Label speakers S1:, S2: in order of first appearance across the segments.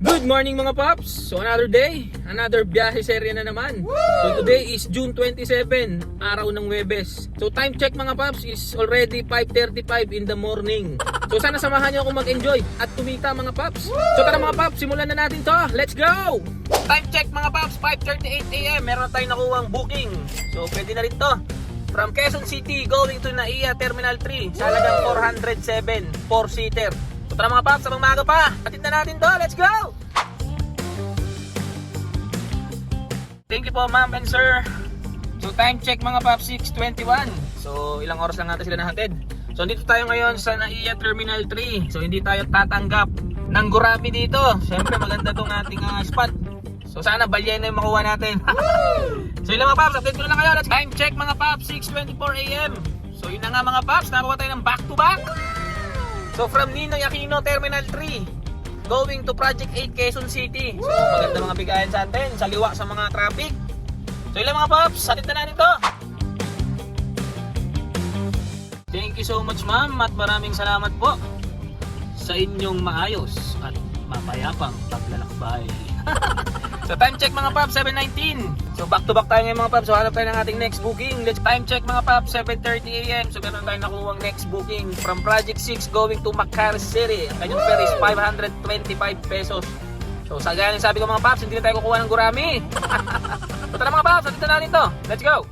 S1: Good morning mga paps! So another day, another biyahe serye na naman. So today is June 27, araw ng Huwebes. So time check mga paps is already 5:35 in the morning. So sana samahan niyo ako mag-enjoy at kumita mga paps. So tara mga paps, simulan na natin to. Let's go! Time check mga paps, 5:38 AM. Meron na tayong nakuhang booking. So pwede na rin to. From Quezon City going to NAIA Terminal 3 sa halagang 407, 4-seater. So tara mga paps, sabang maaga pa. Atid na natin to. Let's go! Thank you po ma'am and sir. So time check mga paps, 6:21. So ilang oras lang natin sila nahatid. So dito tayo ngayon sa NAIA Terminal 3. So hindi tayo tatanggap ng gurami dito. Siyempre maganda tong ating spot. So sana balya na yung makuha natin. So yun lang mga paps, update ko na lang kayo. Let's time check mga paps, 6:24 AM. So yun na nga mga paps, nakuha tayo ng back to back. So from Ninoy Aquino Terminal 3 going to Project 8 Quezon City. So maganda mga bigayan sa atin, saliwa sa mga traffic. So yun lang mga paps, hatid na natin to. Thank you so much ma'am at maraming salamat po sa inyong maayos at mapayapang paglalakbay. So time check mga paps, 7:19. So back to back tayo ngayon mga paps. So hanap tayo ng ating next booking. Let's time check mga paps, 7:30 AM. So meron tayong nakuha next booking from Project 6 going to Macari City. Ang kanyang fare is 525 pesos. So sa gaya ng sabi ko mga paps, hindi na tayo kukuha ng gurami. So tara mga paps, hatid na natin to. Let's go!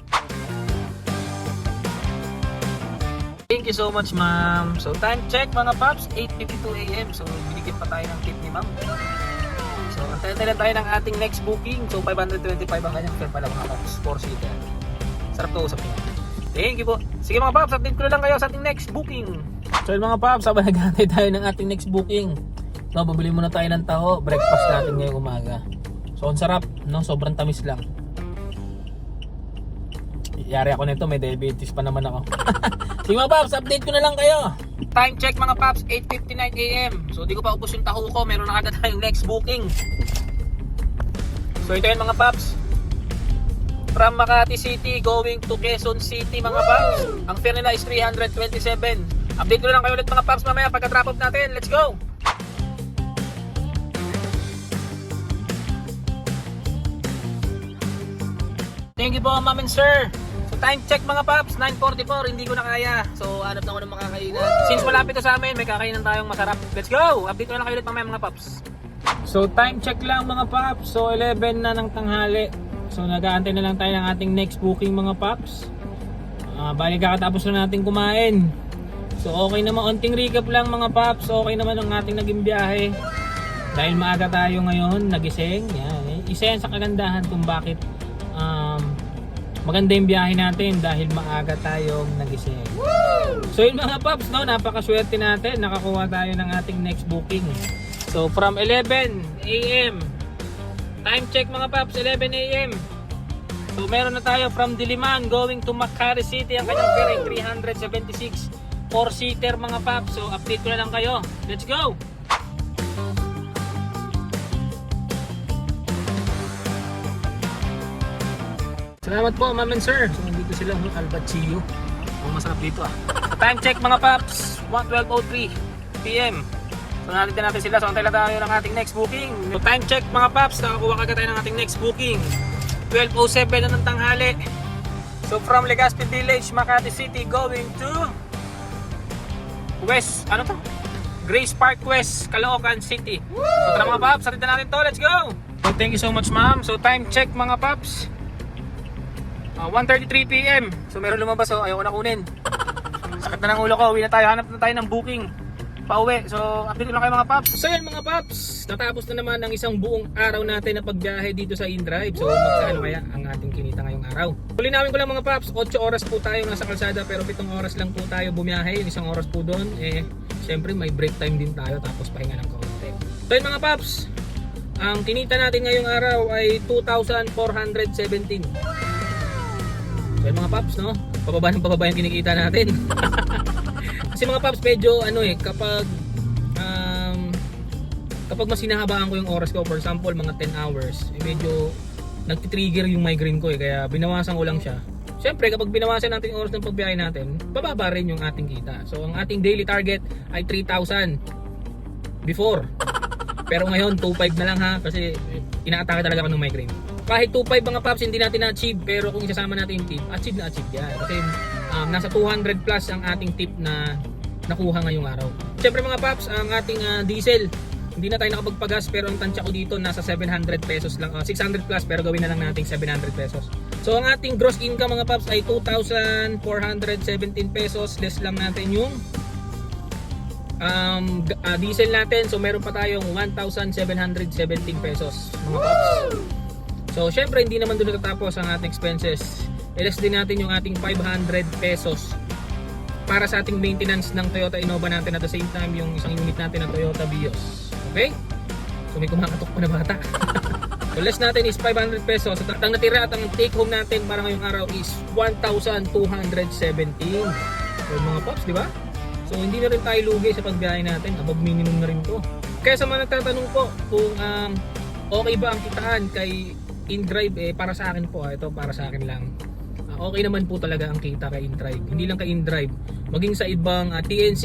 S1: Thank you so much ma'am. So time check mga paps, 8:52 AM. So binigyan pa tayo ng tip ni ma'am. So antayin tayo ng ating next booking. So 525 ang kanyang fare pala mga paps, 4-seater. Sarap to usap niya. Thank you po. Sige mga paps, update ko na lang kayo sa ating next booking. So yun mga paps, habang naghahantay tayo ng ating next booking. So babili muna tayo ng taho. Breakfast natin ngayong umaga. So ang sarap, no? Sobrang tamis lang. Yari ako nito, may diabetes pa naman ako. Sige mga paps, update ko na lang kayo. Time check mga paps, 8:59 AM. So di ko pa ubos yung taho ko, meron na agad tayong next booking. So ito yun mga paps, from Makati City going to Quezon City mga paps. Ang fare nila is 327. Update ko na lang kayo ulit mga paps mamaya pagka drop off natin. Let's go! Thank you po ma'am and sir. Time check mga paps, 9:44, hindi ko na kaya. So hanap na ako ng makakainan. Since malapit na sa amin, may kakainan tayong masarap. Let's go! Update ko na lang kayo ulit mamaya mga paps. So time check lang mga paps. So 11 na ng tanghali. So nag-aantay na lang tayo ng ating next booking mga paps. Bali kakatapos na natin kumain. So okay naman, onting recap lang mga paps. Okay naman ang ating naging biyahe. Dahil maaga tayo ngayon, nagising. Yan. Isa yan sa kagandahan kung bakit maganda yung biyahe natin dahil maaga tayong nagising. So yun mga paps, no, napakaswerte natin, nakakuha tayo ng ating next booking. So from 11 AM, time check mga paps, 11 AM. So meron na tayo from Diliman going to Macari City. Ang kanyang fare ay 376, 4-seater mga paps. So update ko na lang kayo. Let's go! Salamat po ma'am and sir. So nandito sila ng Albacio. Ang masarap dito Time check mga paps, 12:03 PM. So natin sila. So antay lang tayo ng ating next booking. So time check mga paps, nakakuha kagad tayo ng ating next booking. 12:07 na ng tanghali. So from Legazpi Village, Makati City going to West, ano to? Grace Park West, Caloocan City. So tara mga paps, hatid na natin to. Let's go! So thank you so much ma'am. So time check mga paps, 1:33 PM. So meron lumabas, so ayaw ko na kunin. Sakit na ng ulo ko, uwi na tayo, hanap na tayo ng booking pauwi. So update ko lang kayo mga paps. So yan mga paps, natapos na naman ang isang buong araw natin na pagbiyahe dito sa InDrive. So magkano kaya ang ating kinita ngayong araw? Linawin ko lang mga paps, 8 oras po tayo nasa kalsada pero 7 oras lang po tayo bumiyahe. Yung 1 oras po doon, syempre may break time din tayo tapos pahinga ng kaunti. So yan mga paps, ang kinita natin ngayong araw ay 2,417. So yung mga paps, no? Pababa yung kinikita natin. Kasi mga paps, medyo kapag mas hinahabaan ko yung oras ko, for example mga 10 hours, medyo nagtitrigger yung migraine ko kaya binawasan ko lang siya. Siyempre kapag binawasan natin yung oras ng pagbiyahe natin, bababa rin yung ating kita. So ang ating daily target ay 3,000 before. Pero ngayon 2.5 na lang ha, kasi inaatake talaga ako ng migraine. Kahit 2.5 mga paps, hindi natin na-achieve, pero kung isasama natin yung tip, achieve na achieve yan. Kasi nasa 200 plus ang ating tip na nakuha ngayong araw. Siyempre mga paps, ang ating diesel, hindi na tayo nakapagpagas, pero ang tansya ko dito nasa 700 pesos lang, 600 plus, pero gawin na lang natin 700 pesos. So ang ating gross income mga paps ay 2,417 pesos, less lang natin yung diesel natin. So meron pa tayong 1,717 pesos mga paps. So syempre hindi naman doon natatapos ang ating expenses. I-less din natin yung ating 500 pesos para sa ating maintenance ng Toyota Innova natin, at the same time yung isang unit natin ng Toyota Vios. Okay? So may kumakatok pa na bata. So less natin is 500 pesos. At ang natira at ang take home natin para ngayong araw is 1,217. So mga pops, di ba? So hindi na rin tayo lugi sa pagbiyahe natin. Above minimum na rin to. Kaya sa mga nagtatanong po kung okay ba ang kitaan kay InDrive, para sa akin po, ito para sa akin lang. Okay naman po talaga ang kita kay InDrive. Hindi lang kay InDrive, maging sa ibang TNC,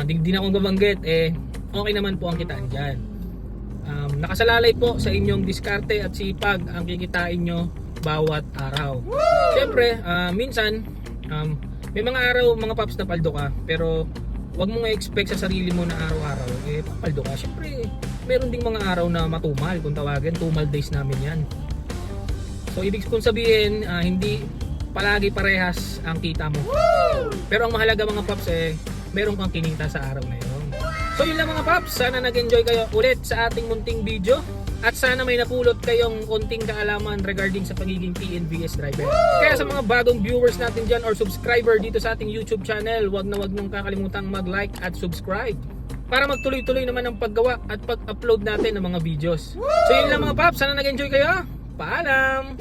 S1: di na akong gabanggit, okay naman po ang kitaan dyan. Nakasalalay po sa inyong diskarte at sipag ang kikitain nyo bawat araw. Siyempre, minsan may mga araw mga paps na paldo ka, pero wag mo nga expect sa sarili mo na araw-araw papaldo ka. Siyempre meron ding mga araw na matumal, kung tawagin, tumal days namin yan. So ibig kong sabihin, hindi palagi parehas ang kita mo. Pero ang mahalaga mga paps, meron kang kinita sa araw na yun. So yun lang mga paps, sana nag-enjoy kayo ulit sa ating munting video. At sana may napulot kayong konting kaalaman regarding sa pagiging PNVS driver. Kaya sa mga bagong viewers natin dyan or subscriber dito sa ating YouTube channel, wag na wag nung kakalimutang mag-like at subscribe para magtuloy-tuloy naman ang paggawa at pag-upload natin ng mga videos. So yun lang mga paps, sana nag-enjoy kayo. Paalam!